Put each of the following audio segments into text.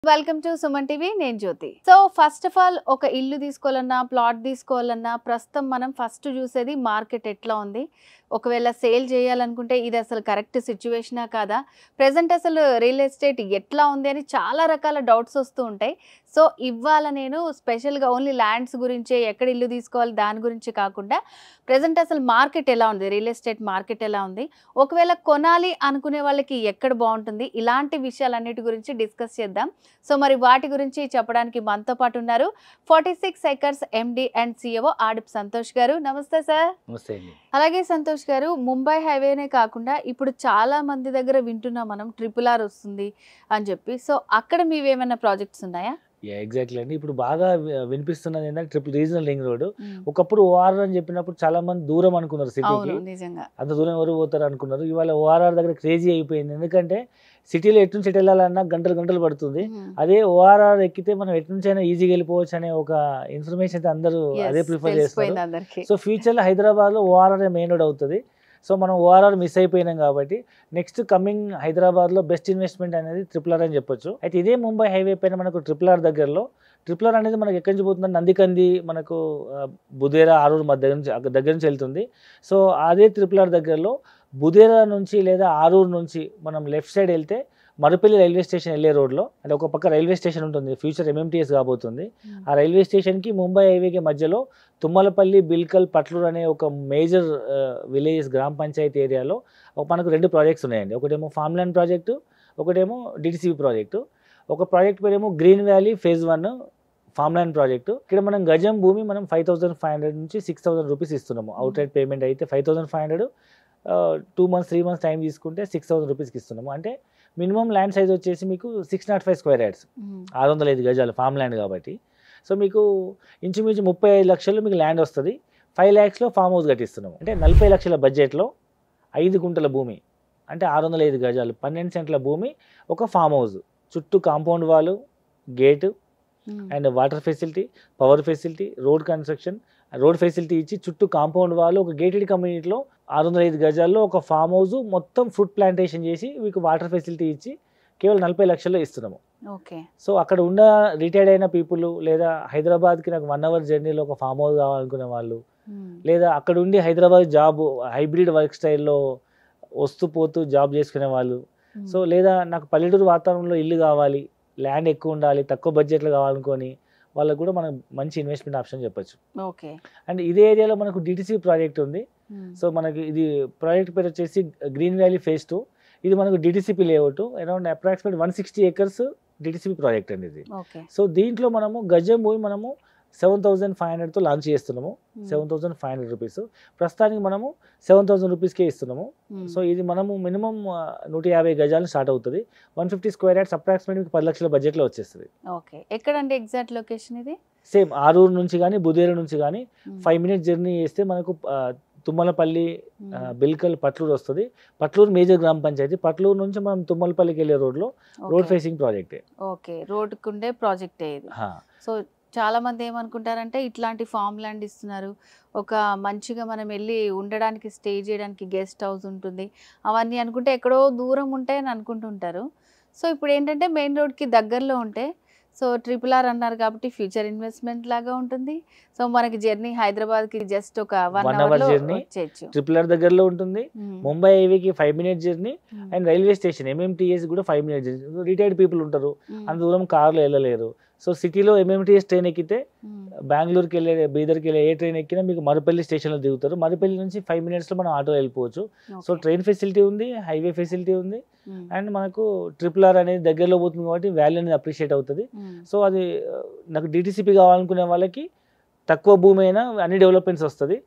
Welcome to Suman TV నేను జ్యోతి. So first of all ఒక ఇల్లు తీసుకోవాలన్నా ప్లాట్ తీసుకోవాలన్నా ప్రస్తుతం మనం ఫస్ట్ చూసేది మార్కెట్ ఎట్లా ఉంది, ఒకవేళ సేల్ చేయాలనుకుంటే ఇది అసలు కరెక్ట్ సిచ్యువేషనా కాదా, ప్రెసెంట్ అసలు రియల్ ఎస్టేట్ ఎట్లా ఉంది అని చాలా రకాల డౌట్స్ వస్తూ ఉంటాయి. సో ఇవాళ నేను స్పెషల్గా ఓన్లీ ల్యాండ్స్ గురించే, ఎక్కడ ఇల్లు తీసుకోవాలి దాని గురించి కాకుండా ప్రెసెంట్ అసలు మార్కెట్ ఎలా ఉంది, రియల్ ఎస్టేట్ మార్కెట్ ఎలా ఉంది, ఒకవేళ కొనాలి అనుకునే వాళ్ళకి ఎక్కడ బాగుంటుంది, ఇలాంటి విషయాలన్నిటి గురించి డిస్కస్ చేద్దాం. సో మరి వాటి గురించి చెప్పడానికి మనతో పాటు ఉన్నారు 46 acres ఎండి అండ్ సిఇఓ ఆడిప్ సంతోష్ గారు. నమస్తే సార్. నమస్తే అండి. అలాగే సంతోష్ గారు, ముంబై హైవేనే కాకుండా ఇప్పుడు చాలా మంది దగ్గర వింటున్నాం మనం RRR వస్తుంది అని చెప్పి. సో అక్కడ మీవేమైనా ప్రాజెక్ట్స్ ఉన్నాయా? ఎగ్జాక్ట్లీ అండి. ఇప్పుడు బాగా వినిపిస్తున్నది ఏంటంటే ట్రిపుల్ రీజనల్ రింగ్ రోడ్. ఒకప్పుడు ఓఆర్ఆర్ అని చెప్పినప్పుడు చాలా మంది దూరం అనుకున్నారు సిటీకి. అంత దూరం ఎవరు పోతారు అనుకున్నారు. ఇవాళ ఓఆర్ఆర్ దగ్గర క్రేజీ అయిపోయింది. ఎందుకంటే సిటీలో ఎటు నుంచి ఎటు వెళ్ళాలన్నా గంటలు గంటలు పడుతుంది. అదే ఓఆర్ఆర్ ఎక్కితే మనం ఎటు నుంచి అయినా ఈజీగా వెళ్ళిపోవచ్చు అనే ఒక ఇన్ఫర్మేషన్ అయితే అందరూ అదే ప్రిఫర్ చేస్తారు. సో ఫ్యూచర్లో హైదరాబాద్లో ఓఆర్ఆర్ మెయిన్ రోడ్ అవుతుంది. సో మనం ఓఆర్ఆర్ మిస్ అయిపోయినాం కాబట్టి నెక్స్ట్ కమింగ్ హైదరాబాద్లో బెస్ట్ ఇన్వెస్ట్మెంట్ అనేది RRR అని చెప్పొచ్చు. అయితే ఇదే ముంబై హైవే పైన మనకు RRR దగ్గరలో, RRR అనేది మనకు ఎక్కడి నుంచి పోతుంది, నందికంది మనకు బుదేరా ఆరూరు దగ్గర నుంచి వెళ్తుంది. సో అదే RRR దగ్గరలో బుదేరా నుంచి లేదా ఆరూరు నుంచి మనం లెఫ్ట్ సైడ్ వెళ్తే మరుపల్లి రైల్వే స్టేషన్ వెళ్ళే రోడ్లో, అంటే ఒక పక్క రైల్వే స్టేషన్ ఉంటుంది, ఫ్యూచర్ MMTS కాబోతుంది. ఆ రైల్వే స్టేషన్కి ముంబై హైవేకి మధ్యలో తుమ్మలపల్లి, బిల్కల్, పట్లూరు అనే ఒక మేజర్ విలేజెస్ గ్రామ పంచాయతీ ఏరియాలో మనకు 2 ప్రాజెక్ట్స్ ఉన్నాయండి. ఒకటేమో ఫామ్ ల్యాండ్ ప్రాజెక్టు, ఒకటేమో DTCP ప్రాజెక్టు. ఒక ప్రాజెక్ట్ పేరేమో green valley phase 1 farm land project. ఇక్కడ మనం గజం భూమి మనం 5,500 నుంచి 6,000 రూపీస్ ఇస్తున్నాము. అవుట్ రైట్ పేమెంట్ అయితే 5,500, 2 months 3 months టైం తీసుకుంటే 6,000 రూపీస్కి ఇస్తున్నాము. అంటే మినిమం ల్యాండ్ సైజ్ వచ్చేసి మీకు 605 స్క్వేర్ యార్డ్స్, 605 గజాలు ఫామ్ ల్యాండ్ కాబట్టి. సో మీకు ఇంచుమించు 35 లక్షలు మీకు ల్యాండ్ వస్తుంది. 5 lakhsలో ఫామ్ హౌస్ కట్టిస్తున్నాము. అంటే 40 లక్షల బడ్జెట్లో 5 గుంటల భూమి, అంటే 605 గజాలు, 12 సెంట్ల భూమి, ఒక ఫామ్ హౌస్, చుట్టూ compound wall, gate and water facility, power facility, road construction, road facility ఇచ్చి చుట్టూ కాంపౌండ్ వాళ్ళు ఒక గేటెడ్ కమ్యూనిటీలో 605 గజాల్లో ఒక ఫామ్ హౌస్ మొత్తం ఫ్రూట్ ప్లాంటేషన్ చేసి మీకు వాటర్ ఫెసిలిటీ ఇచ్చి కేవలం 40 లక్షల్లో ఇస్తున్నాము. ఓకే. సో అక్కడ ఉన్న రిటైర్డ్ అయిన పీపుల్, లేదా హైదరాబాద్కి నాకు 1 hour జర్నీలో ఒక ఫామ్ హౌస్ కావాలనుకునే వాళ్ళు, లేదా అక్కడ ఉండి హైదరాబాద్ జాబ్ హైబ్రిడ్ వర్క్ స్టైల్లో వస్తూ పోతూ జాబ్ చేసుకునే వాళ్ళు, సో లేదా నాకు పల్లెటూరు వాతావరణంలో ఇల్లు కావాలి, ల్యాండ్ ఎక్కువ ఉండాలి, తక్కువ బడ్జెట్లో కావాలనుకొని వాళ్ళకు కూడా మనం మంచి ఇన్వెస్ట్మెంట్ ఆప్షన్ చెప్పొచ్చు. ఓకే. అండ్ ఇదే ఏరియాలో మనకు DTCP ప్రాజెక్ట్ ఉంది. సో మనకి ఇది ప్రాజెక్ట్ పేరు వచ్చేసి గ్రీన్ వ్యాలీ phase 2. ఇది మనకు DTCP layout, around approximate 160 acres DTCP project అండి ఇది. సో దీంట్లో మనము గజం భూమి మనము 7,500తో లాంచ్ చేస్తున్నాము. 7,500 రూపీస్ ప్రస్తుతానికి మనము 7,000 రూపీస్కే ఇస్తున్నాము. సో ఇది మనము మినిమం 150 గజాలు స్టార్ట్ అవుతుంది. 150 స్క్వేర్ యార్డ్స్ అప్రాక్సిమేట్ 10 లక్షల బడ్జెట్లో వచ్చేస్తుంది. ఓకే. ఎక్కడండి ఎగ్జాక్ట్ లొకేషన్ ఇది? సేమ్ ఆరూరు నుంచి కానీ బుదేరా నుంచి కానీ 5 minutes జర్నీ చేస్తే మనకు తుమ్మలపల్లి, బిల్కల్, పట్లూరు వస్తుంది. పట్లూరు మేజర్ గ్రామ పంచాయతీ. పట్లూరు నుంచి మనం తుమ్మలపల్లికి వెళ్ళే రోడ్లో రోడ్ ఫేసింగ్ ప్రాజెక్టే. ఓకే. రోడ్కు ఉండే ప్రాజెక్టే ఇది. సో చాలా మంది ఏమనుకుంటారంటే ఇట్లాంటి ఫామ్ ల్యాండ్ ఇస్తున్నారు, ఒక మంచిగా మనం వెళ్ళి ఉండడానికి, స్టే చేయడానికి గెస్ట్ హౌస్ ఉంటుంది, అవన్నీ అనుకుంటే ఎక్కడో దూరం ఉంటాయని అనుకుంటుంటారు. సో ఇప్పుడు ఏంటంటే మెయిన్ రోడ్కి దగ్గరలో ఉంటే, సో RRR అన్నారు కాబట్టి ఫ్యూచర్ ఇన్వెస్ట్మెంట్ లాగా ఉంటుంది. సో మనకి జర్నీ హైదరాబాద్కి జస్ట్ ఒక 1 hour జర్నీ RRR దగ్గరలో ఉంటుంది. ముంబై హైవేకి 5 minutes journey and railway station MMTS కూడా 5 minutes జర్నీ. రిటైర్డ్ పీపుల్ ఉంటారు, అంత దూరం కార్లో వెళ్ళలేరు. సో సిటీలో MMTS ట్రైన్ ఎక్కితే బెంగళూరుకి వెళ్ళే, బీదర్కి వెళ్ళే ఏ ట్రైన్ ఎక్కినా మీకు మరుపల్లి స్టేషన్లో దిగుతారు. మరుపల్లి నుంచి 5 minutesలో మనం ఆటో వెళ్ళిపోవచ్చు. సో ట్రైన్ ఫెసిలిటీ ఉంది, హైవే ఫెసిలిటీ ఉంది, అండ్ మనకు RRR అనేది దగ్గరలో పోతుంది కాబట్టి వాల్యూ అనేది అప్రిషియేట్ అవుతుంది. సో అది నాకు DTCP కావాలనుకునే వాళ్ళకి తక్కువ భూమి అయినా అన్ని డెవలప్మెంట్స్ వస్తుంది.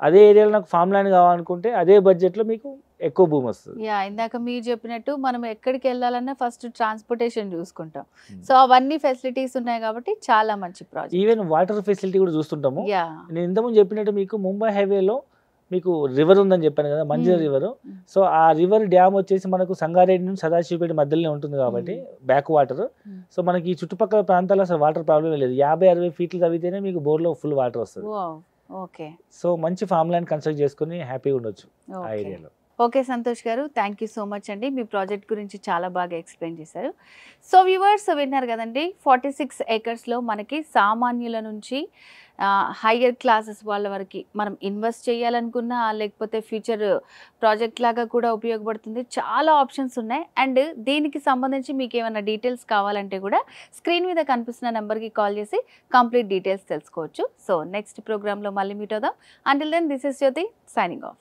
అదే ఏరియాలో నాకు ఫామ్ ల్యాండ్ కావాలనుకుంటే అదే బడ్జెట్లో మీకు ఎక్కువ భూమి వస్తుంది. ఇందాక మీరు చెప్పినట్టు మనం ఎక్కడికి వెళ్ళాలన్నా ఫస్ట్ ట్రాన్స్పోర్టేషన్ చూసుకుంటాం. సో అవన్నీ ఫెసిలిటీస్ ఉన్నాయి కాబట్టి చాలా మంచి ప్రాజెక్ట్. ఈవెన్ వాటర్ ఫెసిలిటీ కూడా చూస్తుంటాము. నేను ఇంతకుముందు చెప్పినట్టు మీకు ముంబై హైవేలో మీకు రివర్ ఉందని చెప్పాను కదా, మంజర్ రివర్. సో ఆ రివర్ డ్యామ్ వచ్చేసి మనకు సంగారెడ్డి నుంచి సదాశివపేట మధ్యలోనే ఉంటుంది కాబట్టి బ్యాక్ వాటర్. సో మనకి ఈ చుట్టుపక్కల ప్రాంతాల్లో అసలు వాటర్ ప్రాబ్లం లేదు. 50-60 feet తవ్వితేనే మీకు బోర్లో ఫుల్ వాటర్ వస్తుంది. ఓకే. సో మంచి ఫామ్ ల్యాండ్ కన్స్ట్రక్ట్ చేసుకుని హ్యాపీగా ఉండొచ్చు ఆ ఏరియాలో. ఓకే సంతోష్ గారు, థ్యాంక్ యూ సో మచ్ అండి. మీ ప్రాజెక్ట్ గురించి చాలా బాగా ఎక్స్ప్లెయిన్ చేశారు. సో వ్యూవర్స్ విన్నారు కదండి, 46 ఏకర్స్లో మనకి సామాన్యుల నుంచి హయ్యర్ క్లాసెస్ వాళ్ళ వరకు మనం ఇన్వెస్ట్ చేయాలనుకున్నా, లేకపోతే ఫ్యూచర్ ప్రాజెక్ట్ లాగా కూడా ఉపయోగపడుతుంది. చాలా ఆప్షన్స్ ఉన్నాయి. అండ్ దీనికి సంబంధించి మీకు ఏమైనా డీటెయిల్స్ కావాలంటే కూడా స్క్రీన్ మీద కనిపిస్తున్న నెంబర్కి కాల్ చేసి కంప్లీట్ డీటెయిల్స్ తెలుసుకోవచ్చు. సో నెక్స్ట్ ప్రోగ్రాంలో మళ్ళీ మీట్ అవుదాం. Until then this is Jyothi signing of.